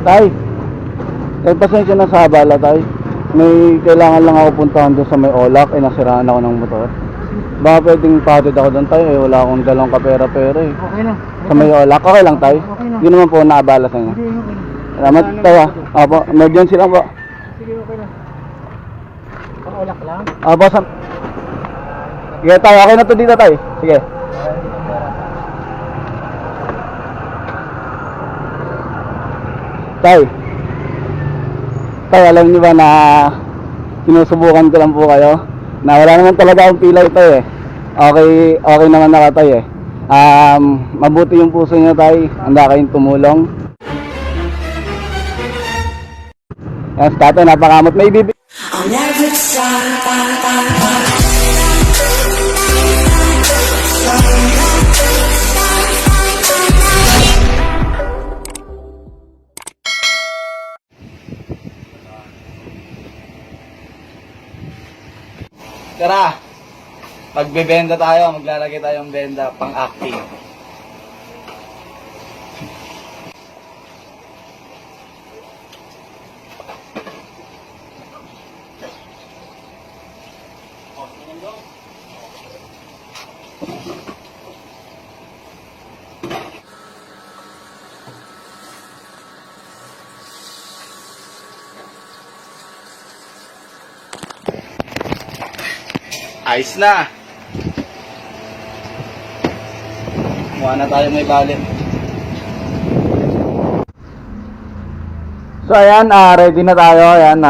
Tay, pasensya na sa abala, tay. May kailangan lang ako puntahan doon sa may Olac. Nasiraan ako ng motor. Baka pwedeng patid ako doon, tay. Wala akong dalawang kapera-pera eh. Okay na. Sa may Olac, okay lang, tay? Okay na. Hindi naman po naabala sa inyo. Hindi, okay na. Salamat, tay. Opo, emergency lang po. Sige, okay na. Pang-ulak lang? Opo, sige, tay. Okay na to dito, tay. Sige. Tay, alam niyo ba na sinusubukan ko lang po kayo na wala naman talaga akong pilay ito eh. Okay naman nakatay eh. Mabuti yung puso niyo, tay. Handa kayong tumulong. Yan, tatay, napakamot. May bibig. Tara, magbebenda tayo, maglalagay tayong benda pang acting. Ayos na. Mukha na tayo may bali. So ayan, ready na tayo. Ayan,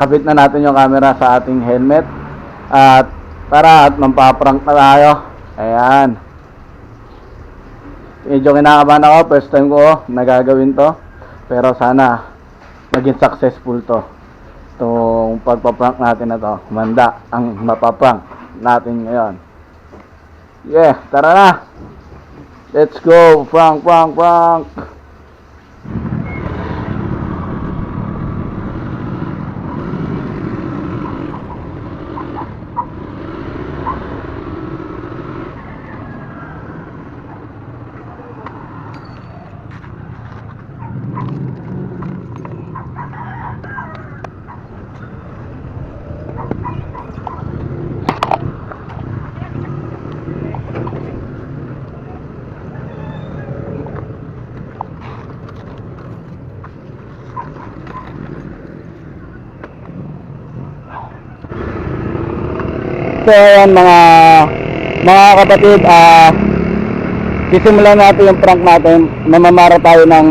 kapit na natin yung camera sa ating helmet. At tara, at mampaprank na tayo. Ayan. Medyo kinakabahan ako, first time ko nagagawin to. Pero sana maging successful to. Itong pagpaprank natin na to. Manda ang mapaprank natin ngayon. Yeah, tara na. Let's go. Prank. So ayan mga kapatid, sisimulan natin yung prank natin. Mamamara tayo ng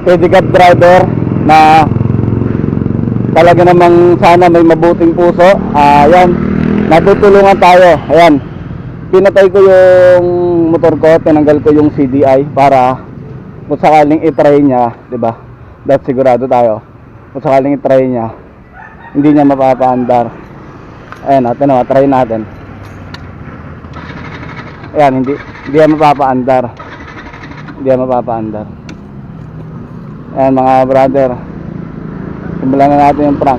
pedicab driver na talaga namang sana may mabuting puso. Ayan, natutulungan tayo. Ayan, pinatay ko yung motor ko, tinanggal ko yung CDI para kung sakaling itry niya, diba? Dahil sigurado tayo kung sakaling itry niya, hindi niya mapapaandar. Ayan natin, try natin. Ayan, hindi yan mapapaandar. Ayan mga brother, simulan na natin yung prank.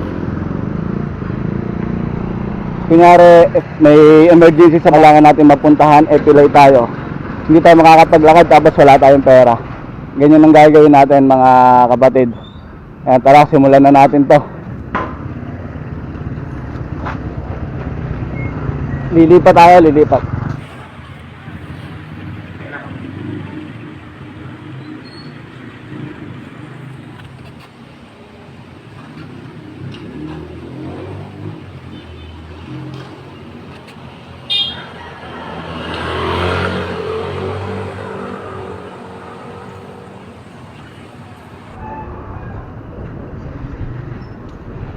Kunyari may emergency sa kailangan natin mapuntahan, pilay tayo. Hindi tayo makakapaglakad tapos wala tayong pera. Ganyan ang gagawin natin mga kapatid. Ayan, tara, simulan na natin to. Lilipat tayo.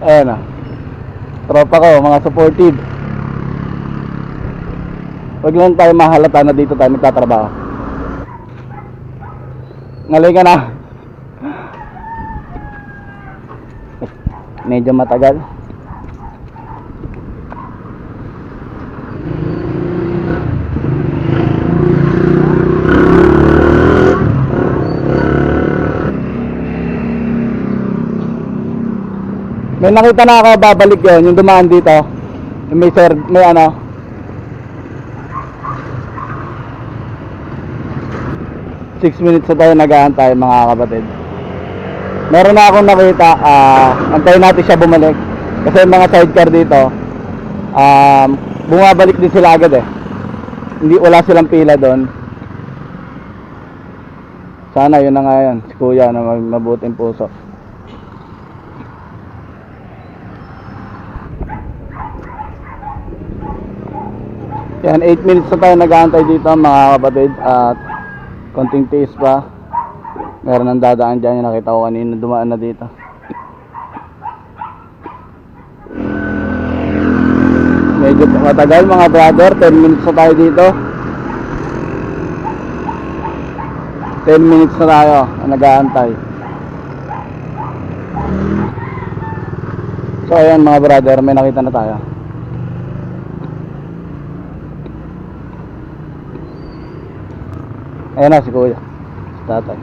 Ayan na. Tropa ko, mga supportive. Huwag lang tayo mahalata na dito tayo magtatrabaho. Ngalay ka na. Medyo matagal. May nakita na ako, babalik yun, yung dumaan dito. Yung may ano. Six minutes na tayo nag-aantay mga kapatid. Meron na akong nakita, antayin natin siya bumalik. Kasi yung mga sidecar dito, bumabalik din sila agad eh. Hindi, wala silang pila doon. Sana yun na nga yan, si kuya na mabuting puso. Yan, 8 minutes na tayo nag-aantay dito mga kapatid. At konting tiis pa. Meron nang dadaan dyan, yung nakita ko kanina, dumaan na dito. Medyo matagal mga brother, 10 minutes na tayo dito. 10 minutes na tayo nag-aantay. So ayan mga brother, may nakita na tayo. Ayan na si kuya, si tatay.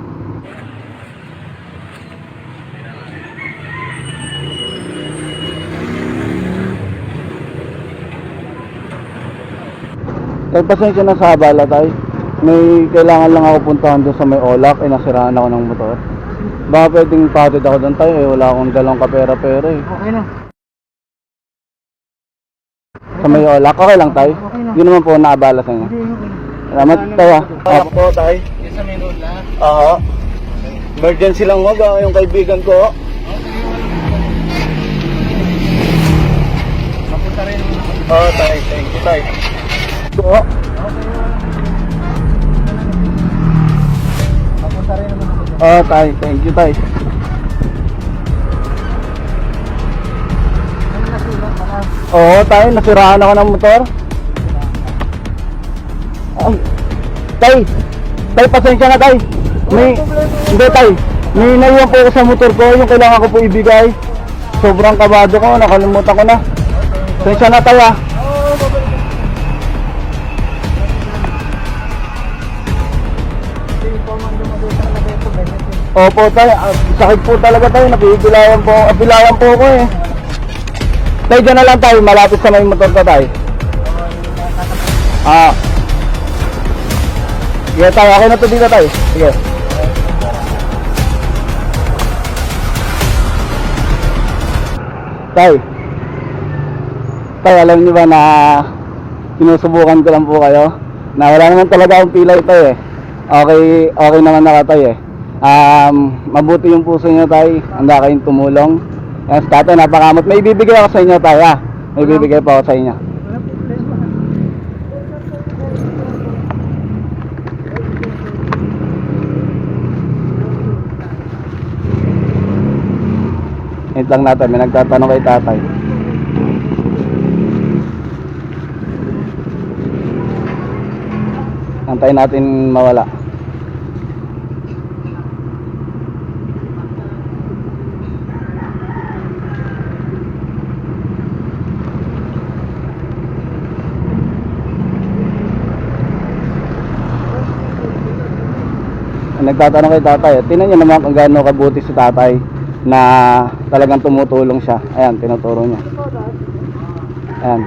Tay, pasensya na sa abala tay. May kailangan lang ako puntahan doon sa may Olak. Nasiraan ako ng motor. Baka pwedeng patid ako doon tayo wala akong dalawang kapera-pera eh. Okay na. Sa may Olak, okay lang tay? Okay na. Hindi naman po naabala sa inyo. Hindi, okay. Salamat tayo. Ako po tay. Yung sa main road lang. Oo. Emergency lang wag yung kaibigan ko. Mapunta rin. Oo tay, thank you tay. Oo. Mapunta rin naman ako. Oo tay, thank you tay. Ano nasulat ka na? Oo tay, nasiraan ako ng motor. Tay, pasensya na tay. Hindi tay, may naiwan po ako sa motor ko, yung kailangan ko po ibigay. Sobrang kabado ko, nakalimutan ko na. Pasensya na tay ah. Opo tay, sakit po talaga tay, nabibilayan po ako eh. Tay, dyan na lang tay, malapit sa may motor ko tay. Sige tay, okay na to dito tay. Sige. Tay, alam niyo ba na sinusubukan ko lang po kayo? Na wala naman talaga akong pila ito eh. Okay naman nakatay eh. Mabuti yung puso niyo tay, handa kayong tumulong. Yan si tatay, napakamot. May ibibigay ako sa inyo tay ha. May ibibigay pa ako sa inyo. Wait lang natin, may nagtatanong kay tatay. Antayin natin mawala. Nagtatanong kay tatay. Tingnan niyo naman kung gaano kabuti si tatay na talagang tumutulong siya. Ayan, tinuturo niya. Ayan.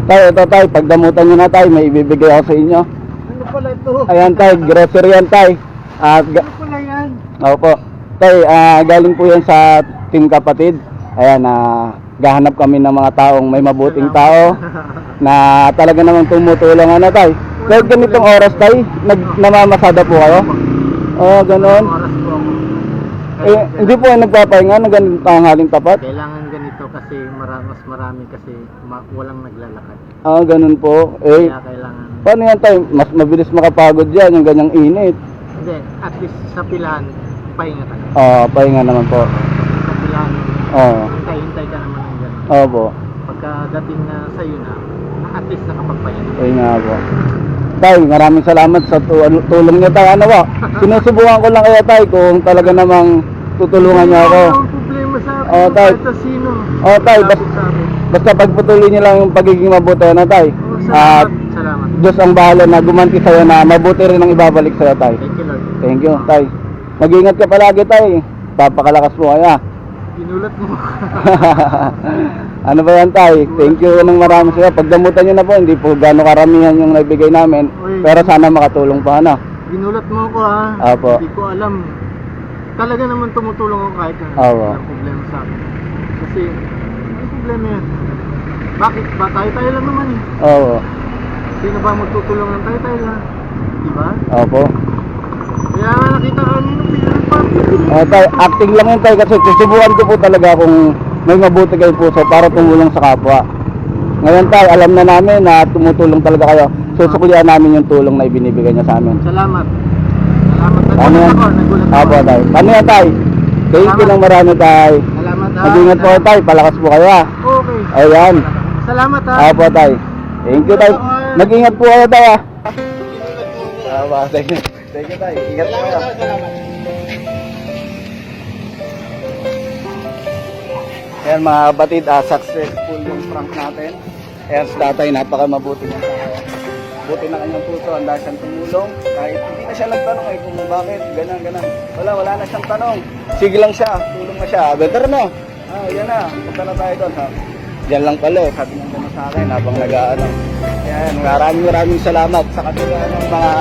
Tay, ito tay, pagdamutan niyo na tay, may ibibigay ako sa inyo. Ano pala ito? Ayan tay, grocery yan tay. At Ano pala yan? opo. Tay, galing po yan sa Team Kapatid. Ayan, gahanap kami ng mga taong may mabuting tao na talaga namang tumutulong ano tay. Kahit ganitong oras tay, namamasada po kayo? Oo, ganon. Oras po ako. Hindi po ay nagpapahinga ng ganitong tanghaling tapat? Kailangan ganito kasi mas marami kasi walang naglalakad. Ganun po. Kaya kailangan. Paano yan tay? Mas mabilis makapagod yan, yung ganyang init. Hindi, at least sa pilahan, pahinga ka na. Pahinga naman po. Sa pilahan, hintay ka naman ng gano'n. Po. Pagkadating na sa'yo na, at least nakapagpahinga. Pahinga po. Tay, maraming salamat sa tulong niyo tay. Ano ba? Sinusubukan ko lang kaya tay kung talaga namang tutulungan niyo ako. Wala akong problema sa akin, tay. kahit sa sino. Tay, Lapit sa akin. basta pagpatuloy niyo lang yung pagiging mabuti na tay. At Salamat. Diyos ang bahala na gumanti sa'yo na mabuti rin ang ibabalik sa'yo tay. Thank you Lord. Thank you tay. Mag-ingat ka palagi tay. Papakalakas mo kaya. Ginulat mo. Ano ba yan tay? Thank you ng marami sa'yo. Pagdamutan nyo na po, hindi po gano'ng karamihan yung nagbigay namin. Pero sana makatulong pa ano. Ginulat mo ako ha. Apo. Hindi ko alam. Talaga naman tumutulong ako kahit na Apo. walang problema sa akin. Kasi, ano problema yan? Bakit ba? Tayo-tayo lang naman eh. Oo. Sino ba magtutulong ng tayo-tayo lang? Diba? Opo. Kaya nga nakita ka nyo ng pa. Tay, acting lang yun tay kasi susubukan ko po talaga kung may mabuti kayong puso para tumulong sa kapwa. Ngayon tay, alam na namin na tumutulong talaga kayo. Susuklian namin yung tulong na ibinibigay niya sa amin. Salamat. Salamat. Ano yan? Nagulat Apo tay. Ano yan tay? Thank you lang marami tay. Salamat ha. Mag-ingat po tay, palakas po kayo ha. Okay. Ayan. Salamat ha. Apo tay. Thank you tay. Mag-ingat po kayo tay ha. Apo, thank you. Thank you tay. Ingat po kayo. Ayan mga kapatid, successful yung prank natin. Ayan si tatay, napaka mabuti niya. Buti na kanyang puso, ang dahil siyang tumulong. Kahit hindi na siya nagtanong kung bakit, ganun. Wala na siyang tanong. Sige lang siya, tulong na siya. Better no? Yan na, punta na tayo doon. Diyan lang pala, sabi niya gano'n sa akin habang nag-ano. Ayan, maraming salamat sa kabila ng mga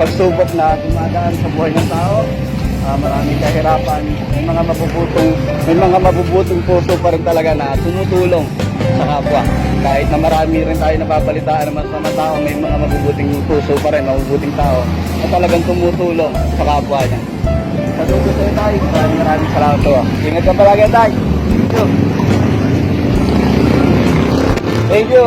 pagsubok na dumadaan sa buhay ng tao. Maraming kahirapan, may mga mabubuting puso pa rin talaga na tumutulong sa kapwa. Kahit na marami rin tayo napapalitaan ng mga tao, may mga mabubuting puso pa rin, mabubuting tao na talagang tumutulong sa kapwa niya. Sa dugo sa'yo tayo, maraming salamat po. Ingat ka palagi tayo. Thank you.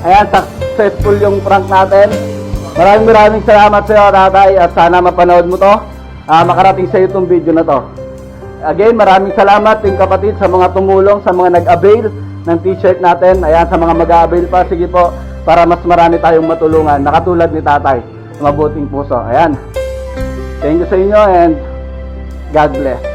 Ayan, successful yung prank natin. Maraming salamat sa iyo, tatay, at sana mapanood mo to. Makarating sa iyo itong video na to. Again, maraming salamat yung kapatid sa mga tumulong, sa mga nag-avail ng t-shirt natin. Ayan, sa mga mag-avail pa, sige po, para mas marami tayong matulungan. Nakatulad ni tatay, mabuting puso. Ayan. Thank you sa inyo and God bless.